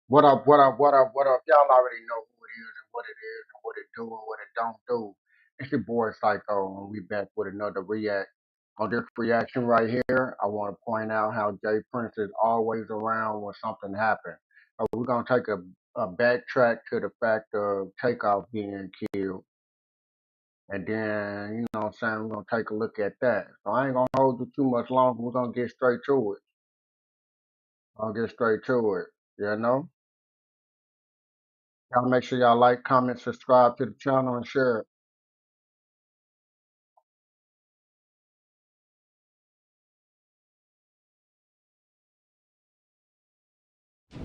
What up, what up, what up, what up? Y'all already know who it is and what it do and what it don't do. It's your boy Psycho, and we back with another react. On this reaction right here, I want to point out how J.Prince is always around when something happens. We're going to take a backtrack to the fact of Takeoff being killed. And then, you know what I'm saying, we're going to take a look at that. So I ain't going to hold you too much longer. We're going to get straight to it. I'll get straight to it. You know? Y'all make sure y'all like, comment, subscribe to the channel, and share it.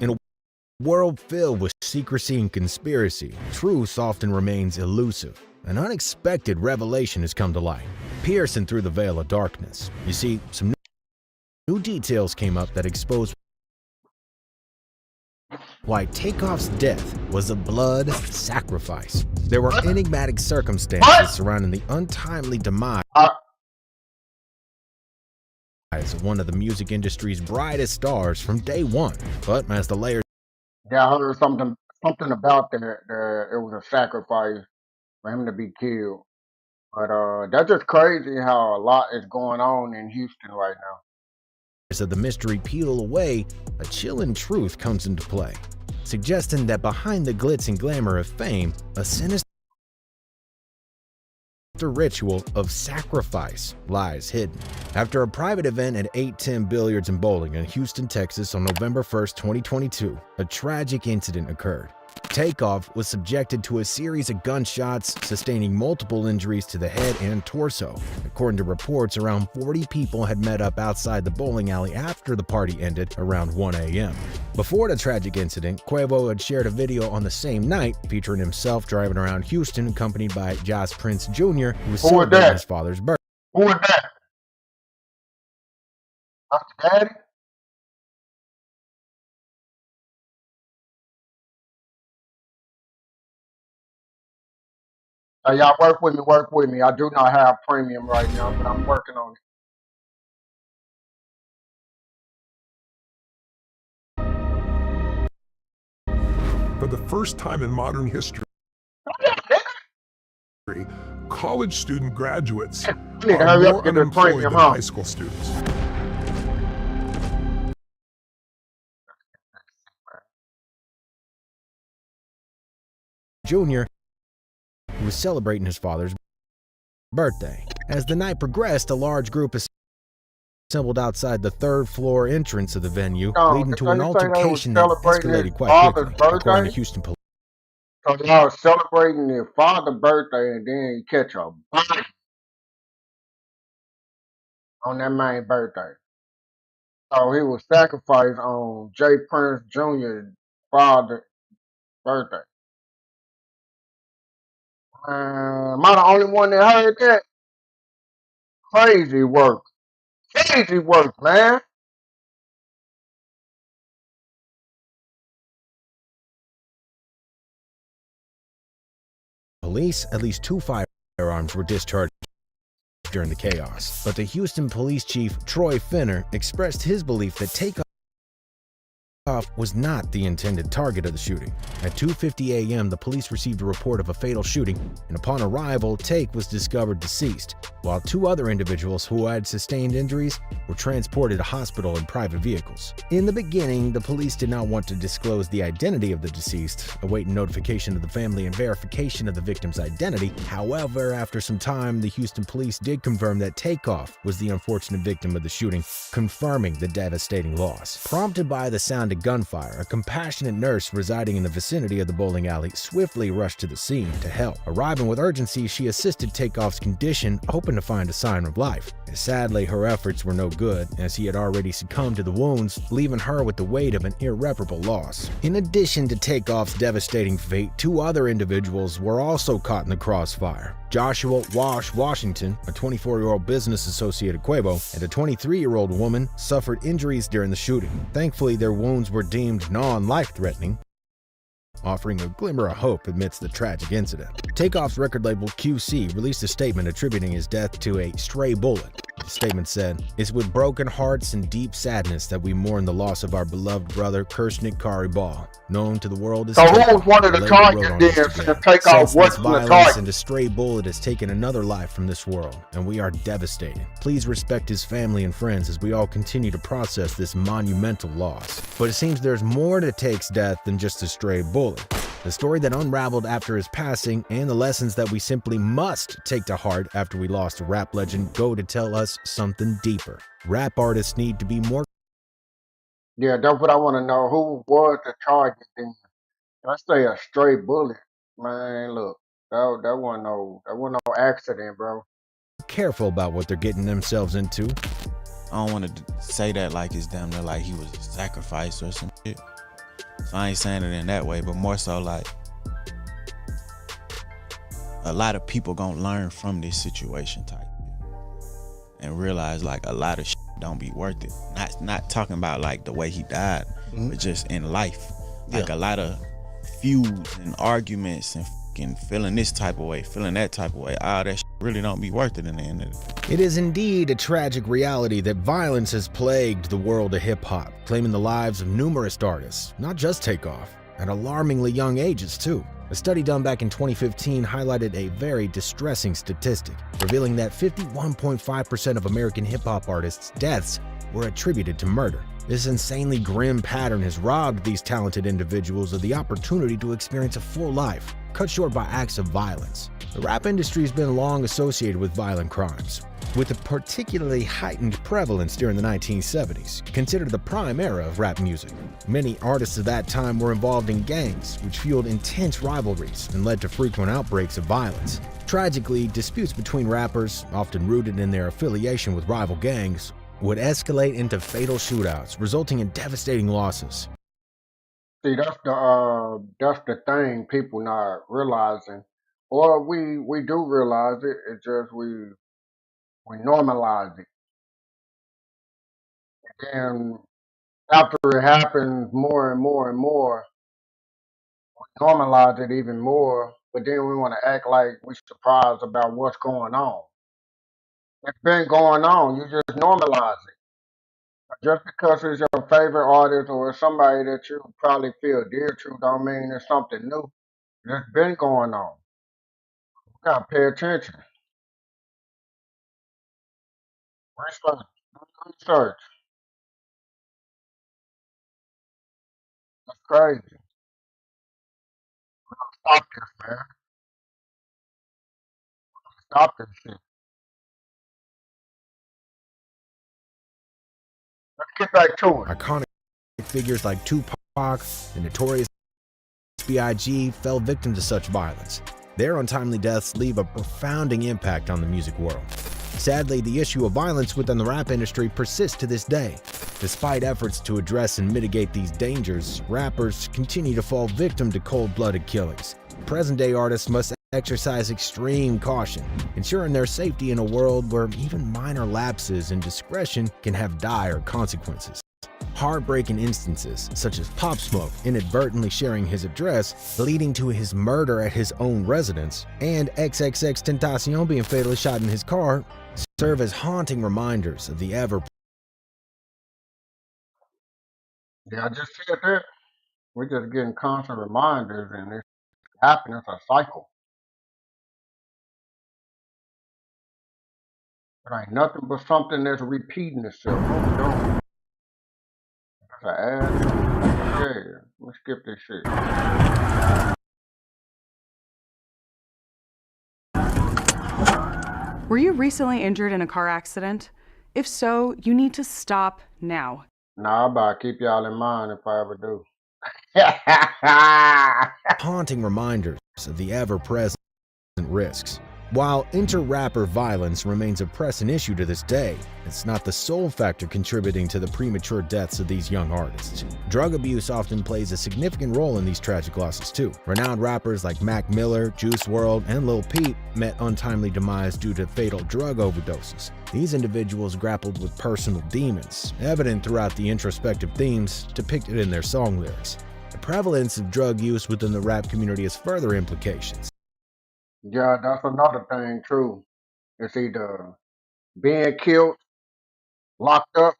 In a world filled with secrecy and conspiracy, truth often remains elusive. An unexpected revelation has come to light, piercing through the veil of darkness. You see, some new details came up that exposed why Takeoff's death was a blood sacrifice. There were enigmatic circumstances surrounding the untimely demise Uh, of one of the music industry's brightest stars from day one. But as the layers yeah, I heard something about that. It was a sacrifice for him to be killed. But that's just crazy how a lot is going on in Houston right now. of the mystery peel away, a chilling truth comes into play, suggesting that behind the glitz and glamour of fame, a sinister ritual of sacrifice lies hidden. After a private event at 810 Billiards and Bowling in Houston, Texas on November 1st, 2022, a tragic incident occurred. Takeoff was subjected to a series of gunshots, sustaining multiple injuries to the head and torso. According to reports, around 40 people had met up outside the bowling alley after the party ended around 1 a.m. Before the tragic incident, Quavo had shared a video on the same night featuring himself driving around Houston, accompanied by J.Prince Jr., who was Who was celebrating that? his father's birthday. Who was that? That's the daddy? Y'all work with me, work with me. I do not have premium right now, but I'm working on For the first time in modern history, it. college student graduates I need to are hurry up more and get the unemployed premium, than huh? high school students. Jr., who was celebrating his father's birthday. As the night progressed, a large group assembled outside the third-floor entrance of the venue, leading to So an you say they was altercation that celebrating his escalated quite father's quickly, according to birthday? Houston police. So y'all was celebrating his father's birthday and then you catch a body on that man's birthday. So he was sacrificed on J. Prince Jr.'s father's birthday. Am I the only one that heard that? Crazy work. Crazy work, man. Police, at least 2 firearms were discharged during the chaos. But the Houston police chief, Troy Finner, expressed his belief that Takeoff was not the intended target of the shooting. At 2:50 a.m., the police received a report of a fatal shooting, and upon arrival, Take was discovered deceased, while 2 other individuals who had sustained injuries were transported to hospital in private vehicles. In the beginning, the police did not want to disclose the identity of the deceased, awaiting notification of the family and verification of the victim's identity. However, after some time, the Houston police did confirm that Takeoff was the unfortunate victim of the shooting, confirming the devastating loss. Prompted by the sound of gunfire, a compassionate nurse residing in the vicinity of the bowling alley swiftly rushed to the scene to help. Arriving with urgency, she assisted Takeoff's condition, hoping to find a sign of life. Sadly, her efforts were no good, as he had already succumbed to the wounds, leaving her with the weight of an irreparable loss. In addition to Takeoff's devastating fate, 2 other individuals were also caught in the crossfire. Joshua Wash Washington, a 24-year-old business associate of Quavo, and a 23-year-old woman suffered injuries during the shooting. Thankfully, their wounds were deemed non-life-threatening, offering a glimmer of hope amidst the tragic incident. Takeoff's record label QC released a statement attributing his death to a stray bullet. The The statement said, "It's with broken hearts and deep sadness that we mourn the loss of our beloved brother Kershnik Karibal, known to the world as So who was Takeoff." one of The the label wrote targets on then Instagram, to take off? "Senseless Wasn't the violence target? and a stray bullet has taken another life from this world, and we are devastated. Please respect his family and friends as we all continue to process this monumental loss." But it seems there's more to Take's death than just a stray bullet. The story that unraveled after his passing and the lessons that we simply must take to heart after we lost a rap legend go to tell us something deeper. Rap artists need to be more. Yeah, that's what I want to know. Who was the target then? Let's say a stray bullet. Man, look, that wasn't no accident, bro. Careful about what they're getting themselves into. I don't want to say that like it's damn near like he was a sacrifice or some shit. So I ain't saying it in that way, but more so like a lot of people gonna learn from this situation type and realize like a lot of shit don't be worth it. Not talking about like the way he died, but just in life. Like a lot of feuds and arguments and fucking feeling this type of way, feeling that type of way. All that shit really don't be worth it in the end of the day. It is indeed a tragic reality that violence has plagued the world of hip-hop, claiming the lives of numerous artists, not just Takeoff, at alarmingly young ages too. A study done back in 2015 highlighted a very distressing statistic, revealing that 51.5% of American hip-hop artists' deaths were attributed to murder. This insanely grim pattern has robbed these talented individuals of the opportunity to experience a full life, cut short by acts of violence. The rap industry has been long associated with violent crimes, with a particularly heightened prevalence during the 1970s, considered the prime era of rap music. Many artists of that time were involved in gangs, which fueled intense rivalries and led to frequent outbreaks of violence. Tragically, disputes between rappers, often rooted in their affiliation with rival gangs, would escalate into fatal shootouts, resulting in devastating losses. See, that's the thing people not realizing, or we do realize it. It's just we normalize it, and after it happens more and more and more, normalize it even more. But then we want to act like we're surprised about what's going on. It's been going on. You just normalize it. Just because it's your favorite artist or somebody that you probably feel dear to, don't mean it's something new. It's been going on. You gotta pay attention. Research. Do research. That's crazy. Stop this, man. Stop this shit. Let's get back to it. Iconic figures like Tupac and Notorious B.I.G. fell victim to such violence. Their untimely deaths leave a profounding impact on the music world. Sadly, the issue of violence within the rap industry persists to this day. Despite efforts to address and mitigate these dangers, rappers continue to fall victim to cold-blooded killings. Present-day artists must exercise extreme caution, ensuring their safety in a world where even minor lapses in discretion can have dire consequences. Heartbreaking instances, such as Pop Smoke inadvertently sharing his address, leading to his murder at his own residence, and XXXTentacion being fatally shot in his car, serve as haunting reminders of the ever. Yeah, I just said that. We're just getting constant reminders, and it's happening. It's a cycle. It ain't nothing but something that's repeating itself. What we doing? That's an ad. Yeah, let's skip this shit. Were you recently injured in a car accident? If so, you need to stop now. Nah, I about keep y'all in mind if I ever do. Haunting reminders of the ever-present risks. While inter-rapper violence remains a pressing issue to this day, it's not the sole factor contributing to the premature deaths of these young artists. Drug abuse often plays a significant role in these tragic losses too. Renowned rappers like Mac Miller, Juice WRLD, and Lil Peep met untimely demise due to fatal drug overdoses. These individuals grappled with personal demons, evident throughout the introspective themes depicted in their song lyrics. The prevalence of drug use within the rap community has further implications. Yeah, that's another thing too. It's either being killed, locked up,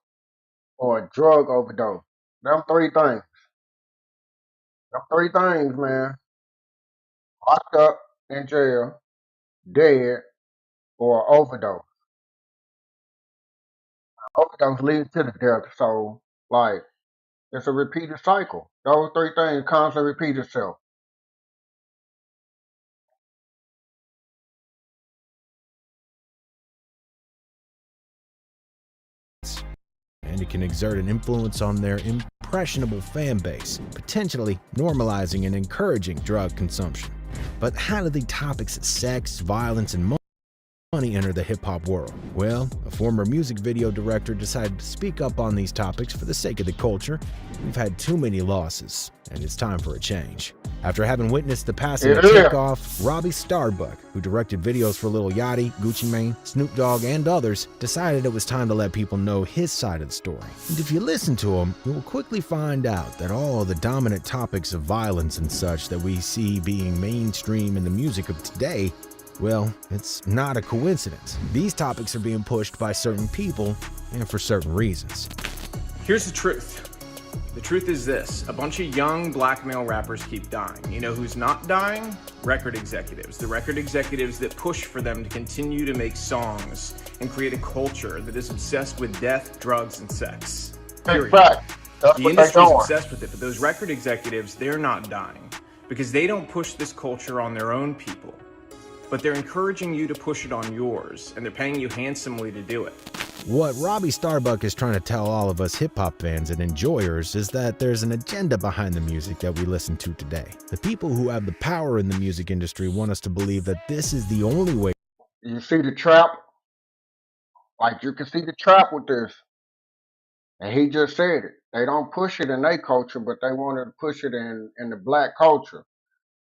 or a drug overdose. Them three things. Them three things, man. Locked up in jail, dead, or overdose. Overdose leads to the death. So, like, it's a repeated cycle. Those three things constantly repeat itself. And it can exert an influence on their impressionable fan base, potentially normalizing and encouraging drug consumption. But how do the topics of sex, violence, and money enter the hip-hop world? Well, a former music video director decided to speak up on these topics for the sake of the culture. We've had too many losses, and it's time for a change. After having witnessed the passing of Takeoff, Robbie Starbuck, who directed videos for Lil Yachty, Gucci Mane, Snoop Dogg, and others, decided it was time to let people know his side of the story. And if you listen to him, you will quickly find out that all of the dominant topics of violence and such that we see being mainstream in the music of today, well, it's not a coincidence. These topics are being pushed by certain people and for certain reasons. Here's the truth. The truth is this: a bunch of young black male rappers keep dying. You know who's not dying? Record executives. The record executives that push for them to continue to make songs and create a culture that is obsessed with death, drugs, and sex. Period. The industry's obsessed with it, but those record executives, they're not dying because they don't push this culture on their own people. But they're encouraging you to push it on yours, and they're paying you handsomely to do it. What Robbie Starbuck is trying to tell all of us hip-hop fans and enjoyers is that there's an agenda behind the music that we listen to today. The people who have the power in the music industry want us to believe that this is the only way. You see the trap? Like, you can see the trap with this. And he just said it. They don't push it in their culture, but they wanted to push it in the black culture.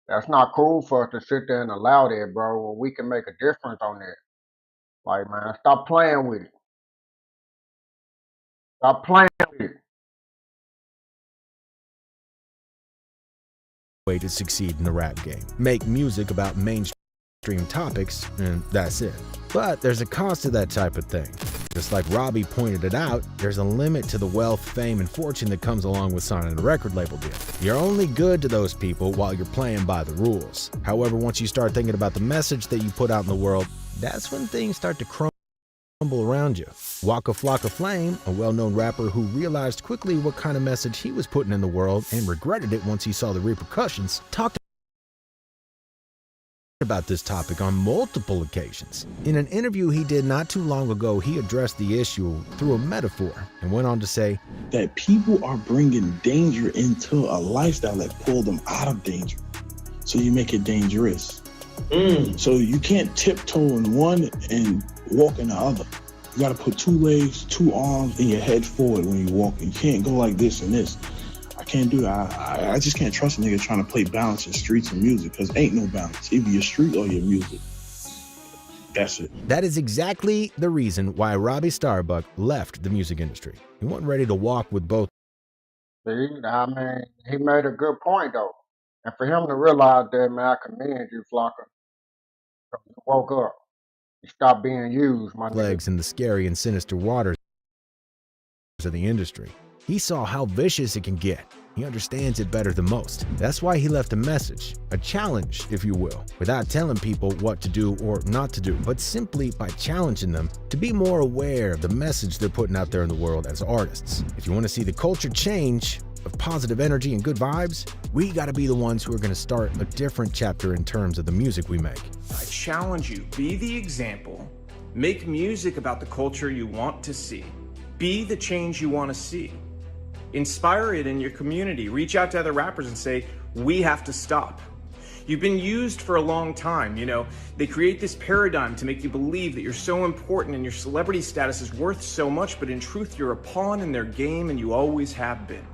That's not cool for us to sit there and allow that, bro, when we can make a difference on that. Like, man, stop playing with it. Stop playing with it. Way to succeed in the rap game. Make music about mainstream topics, and that's it. But there's a cost to that type of thing. Just like Robbie pointed it out, there's a limit to the wealth, fame, and fortune that comes along with signing a record label deal. You're only good to those people while you're playing by the rules. However, once you start thinking about the message that you put out in the world, that's when things start to crumble around you. Waka Flocka Flame, a well-known rapper who realized quickly what kind of message he was putting in the world and regretted it once he saw the repercussions, talked about this topic on multiple occasions. In an interview he did not too long ago, he addressed the issue through a metaphor and went on to say that people are bringing danger into a lifestyle that pull them out of danger. So you make it dangerous. So you can't tiptoe in one and walk in the other. You gotta put two legs, two arms, and your head forward when you walk. You can't go like this and this. I can't do that. I just can't trust a nigga trying to play balance in streets and music, because ain't no balance. Either your street or your music. That's it. That is exactly the reason why Robbie Starbuck left the music industry. He wasn't ready to walk with both. See, I mean, he made a good point, though. And for him to realize that, man, I commend you, Flocka. You woke up. You stopped being used, my legs in the scary and sinister waters of the industry. He saw how vicious it can get. He understands it better than most. That's why he left a message, a challenge, if you will, without telling people what to do or not to do, but simply by challenging them to be more aware of the message they're putting out there in the world as artists. If you want to see the culture change of positive energy and good vibes, we got to be the ones who are going to start a different chapter in terms of the music we make. I challenge you, be the example. Make music about the culture you want to see. Be the change you want to see. Inspire it in your community. Reach out to other rappers and say, we have to stop. You've been used for a long time. You know, they create this paradigm to make you believe that you're so important and your celebrity status is worth so much, but in truth, you're a pawn in their game and you always have been.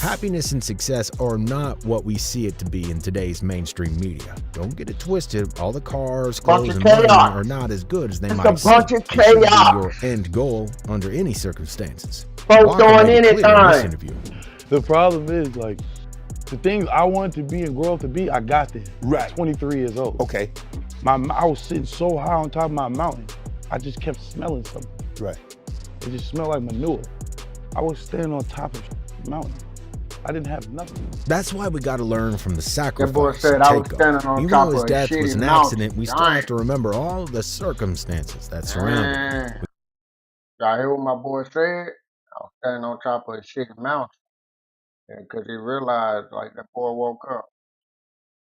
Happiness and success are not what we see it to be in today's mainstream media. Don't get it twisted. All the cars, clothes, and money are not as good as they might seem. It's a bunch of chaos. Your end goal under any circumstances. Folks doing anytime. The problem is, like, the things I wanted to be and grow up to be, I got there. Right. 23 years old. Okay. I was sitting so high on top of my mountain. I just kept smelling something. Right. It just smelled like manure. I was standing on top of the mountain. I didn't have nothing. That's why we gotta learn from the That boy sacrifice said and I was takeoff. standing on Even top though his of a death was shitty an mountain. accident, we still have to remember all the circumstances that surrounded it. Dang. Y'all hear what my boy said? I was standing on top of a shitty mountain. Because he realized, like, that boy woke up.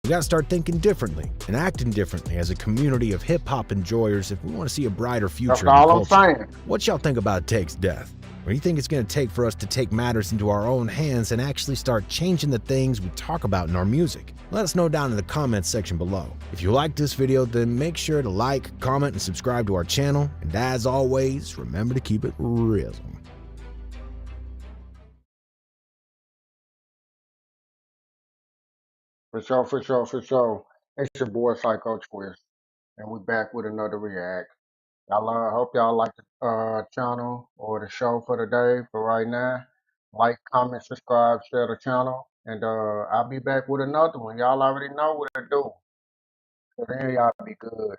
We gotta start thinking differently and acting differently as a community of hip-hop enjoyers if we want to see a brighter future That's in the all I'm culture. saying. What y'all think about Take's death? What do you think it's gonna take for us to take matters into our own hands and actually start changing the things we talk about in our music? Let us know down in the comments section below. If you liked this video, then make sure to like, comment, and subscribe to our channel. And as always, remember to keep it real. For sure, for sure, for sure. It's your boy Psycho Twist. And we back with another react. Y'all hope y'all like the channel or the show for the day for right now. Like, comment, subscribe, share the channel. And I'll be back with another one. Y'all already know what to do. So then y'all be good.